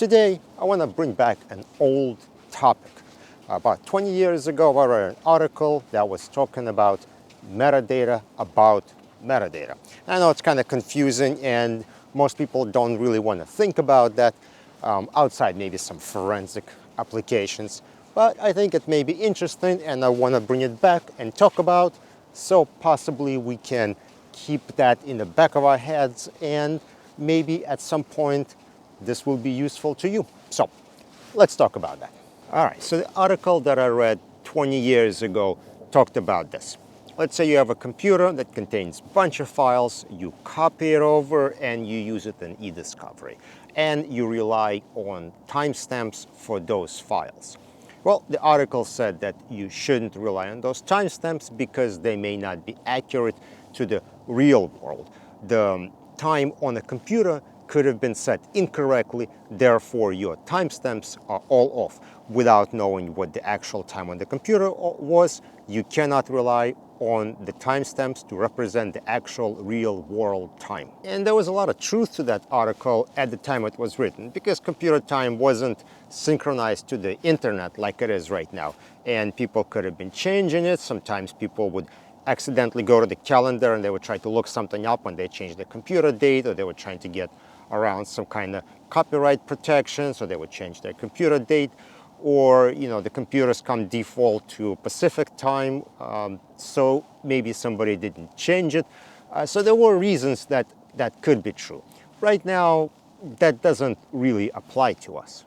Today, I want to bring back an old topic. About 20 years ago, I read an article that was talking about metadata about metadata. I know it's kind of confusing and most people don't really want to think about that outside maybe some forensic applications. But I think it may be interesting and I want to bring it back and talk about so possibly we can keep that in the back of our heads and maybe at some point this will be useful to you. So let's talk about that. All right, so the article that I read 20 years ago talked about this. Let's say you have a computer that contains a bunch of files, you copy it over and you use it in e-discovery. And you rely on timestamps for those files. Well, the article said that you shouldn't rely on those timestamps because they may not be accurate to the real world. The time on a computer could have been set incorrectly, therefore your timestamps are all off. Without knowing what the actual time on the computer was, you cannot rely on the timestamps to represent the actual real world time. And there was a lot of truth to that article at the time it was written, because computer time wasn't synchronized to the internet like it is right now. And people could have been changing it. Sometimes people would accidentally go to the calendar and they would try to look something up when they changed the computer date, or they were trying to get around some kind of copyright protection, so they would change their computer date. Or, the computers come default to Pacific time, so maybe somebody didn't change it. So there were reasons that could be true. Right now, that doesn't really apply to us.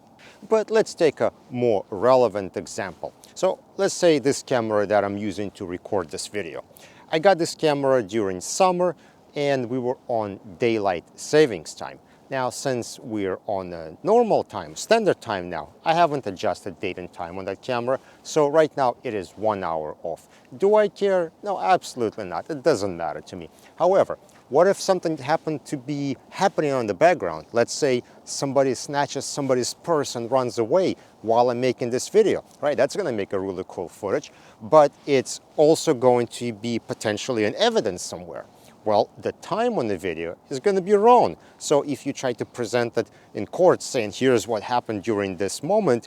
But let's take a more relevant example. So let's say this camera that I'm using to record this video. I got this camera during summer and we were on daylight savings time. Now, since we're on a normal time, standard time now, I haven't adjusted date and time on that camera. So right now it is 1 hour off. Do I care? No, absolutely not. It doesn't matter to me. However, what if something happened to be happening on the background? Let's say somebody snatches somebody's purse and runs away while I'm making this video, right? That's going to make a really cool footage, but it's also going to be potentially an evidence somewhere. Well, the time on the video is going to be wrong. So if you try to present it in court saying, here's what happened during this moment,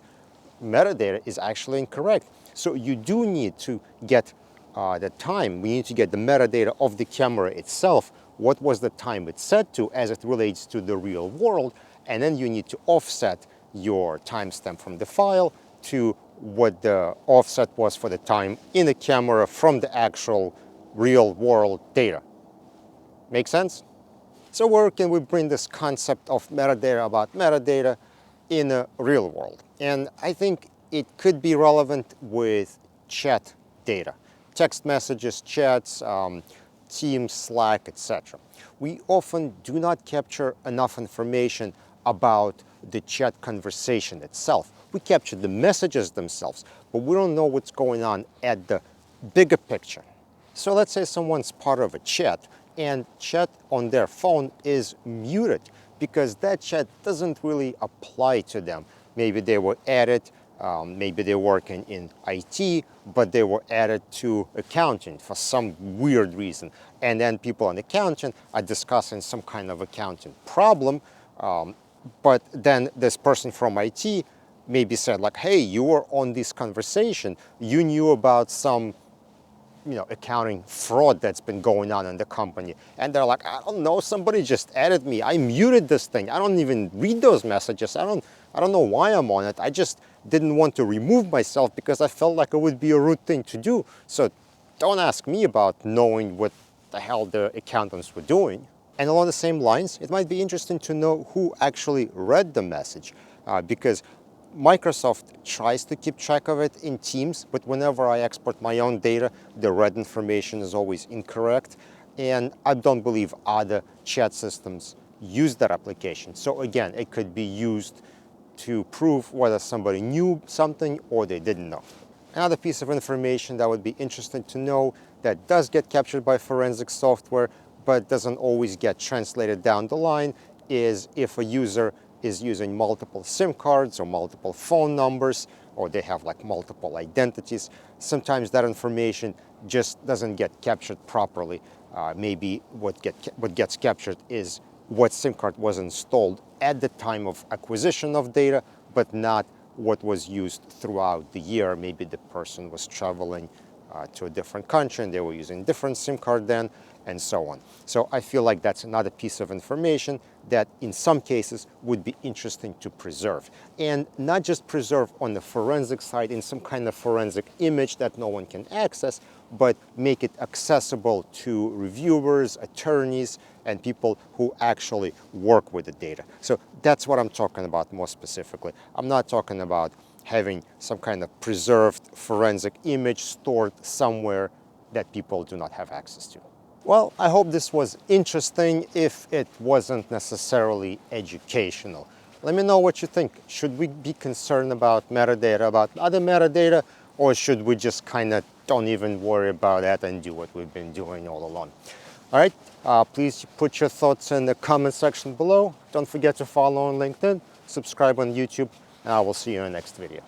metadata is actually incorrect. So you do need to get the time. We need to get the metadata of the camera itself. What was the time it's set to as it relates to the real world? And then you need to offset your timestamp from the file to what the offset was for the time in the camera from the actual real world data. Make sense? So where can we bring this concept of metadata about metadata in a real world? And I think it could be relevant with chat data. Text messages, chats, Teams, Slack, etc. We often do not capture enough information about the chat conversation itself. We capture the messages themselves, but we don't know what's going on at the bigger picture. So let's say someone's part of a chat and chat on their phone is muted because that chat doesn't really apply to them. Maybe they were added, maybe they're working in IT, but they were added to accounting for some weird reason. And then people on accounting are discussing some kind of accounting problem, but then this person from IT maybe said like, hey, you were on this conversation, you knew about some accounting fraud that's been going on in the company. And they're like, I don't know, somebody just added me. I muted this thing. I don't even read those messages. I don't know why I'm on it. I just didn't want to remove myself because I felt like it would be a rude thing to do. So don't ask me about knowing what the hell the accountants were doing. And along the same lines, it might be interesting to know who actually read the message because Microsoft tries to keep track of it in Teams, but whenever I export my own data, the read information is always incorrect. And I don't believe other chat systems use that application. So again, it could be used to prove whether somebody knew something or they didn't know. Another piece of information that would be interesting to know that does get captured by forensic software, but doesn't always get translated down the line is if a user is using multiple SIM cards or multiple phone numbers, or they have like multiple identities. Sometimes that information just doesn't get captured properly. Maybe what gets captured is what SIM card was installed at the time of acquisition of data, but not what was used throughout the year. Maybe the person was traveling to a different country and they were using different SIM card then, and so on. So I feel like that's another piece of information that in some cases would be interesting to preserve. And not just preserve on the forensic side in some kind of forensic image that no one can access, but make it accessible to reviewers, attorneys, and people who actually work with the data. So that's what I'm talking about more specifically. I'm not talking about having some kind of preserved forensic image stored somewhere that people do not have access to. Well, I hope this was interesting if it wasn't necessarily educational. Let me know what you think. Should we be concerned about metadata, about other metadata, or should we just kind of don't even worry about that and do what we've been doing all along? All right, please put your thoughts in the comment section below. Don't forget to follow on LinkedIn, subscribe on YouTube, and I will see you in the next video.